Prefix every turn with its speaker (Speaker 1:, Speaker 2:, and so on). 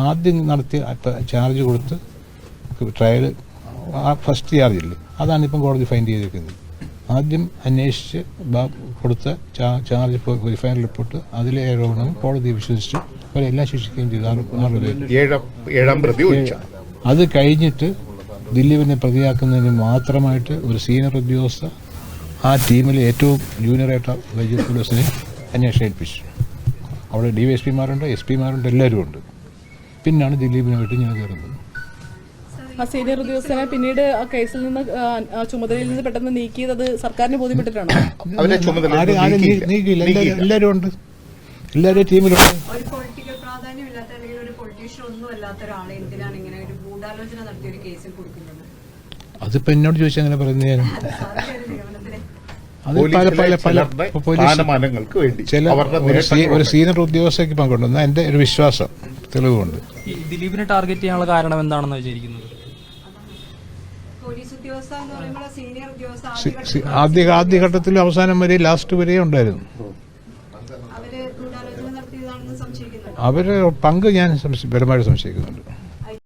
Speaker 1: ആദ്യം നടത്തിയ ചാർജ് കൊടുത്ത് ട്രയൽ ഫസ്റ്റ് ചാർജില്ലേ, അതാണിപ്പം കോടതി ഫൈൻഡ് ചെയ്തിരിക്കുന്നത്. ആദ്യം അന്വേഷിച്ച് കൊടുത്ത ചാർജ് വെരിഫൈഡ് റിപ്പോർട്ട് അതിലെ ആരോപണം കോടതി വിശ്വസിച്ചു അവരെല്ലാം ശിക്ഷിക്കുകയും ചെയ്തു. അത് കഴിഞ്ഞിട്ട് ദിലീപിനെ പ്രതിയാക്കുന്നതിന് മാത്രമായിട്ട് ഒരു സീനിയർ ഉദ്യോഗസ്ഥ ആ ടീമിലെ ഏറ്റവും ജൂനിയറായിട്ട് വൈദ്യുതി പോലീസിനെ അന്വേഷണം ഏൽപ്പിച്ചു. അവിടെ DYSPമാരുണ്ട്, SP-മാരുണ്ട്, എല്ലാവരും ഉണ്ട്. പിന്നാണ് ദിലീപിനായിട്ട് ഞാൻ കയറുന്നത്.
Speaker 2: ആ സീനിയർ ഉദ്യോഗസ്ഥനെ പിന്നീട് ആ കേസിൽ നിന്ന് ചുമതലയിൽ നിന്ന് പെട്ടെന്ന് നീക്കിയത് അത് സർക്കാരിന് ബോധ്യപ്പെട്ടിട്ടാണ്.
Speaker 1: നീക്കിയില്ല, എല്ലാവരും ഉണ്ട്, എല്ലാവരും ടീമിലുണ്ട്. അതിപ്പോ എന്നോട് ചോദിച്ചാൽ അങ്ങനെ പറയുന്നത് ഞാൻ അത് ഒരു സീനിയർ ഉദ്യോഗസ്ഥയ്ക്ക് പങ്കുണ്ടെന്ന എന്റെ ഒരു വിശ്വാസം, തെളിവുണ്ട്.
Speaker 3: ദിലീപിനെ ടാർഗറ്റ് ചെയ്യാനുള്ള കാരണം എന്താണെന്ന് വിചാരിക്കുന്നത്?
Speaker 1: ആദ്യഘട്ടത്തിൽ അവസാനം വരെ ലാസ്റ്റ് വരെ ഉണ്ടായിരുന്നു. അവര് പങ്ക് ഞാൻ പരമായിട്ട് സംശയിക്കുന്നുണ്ട്.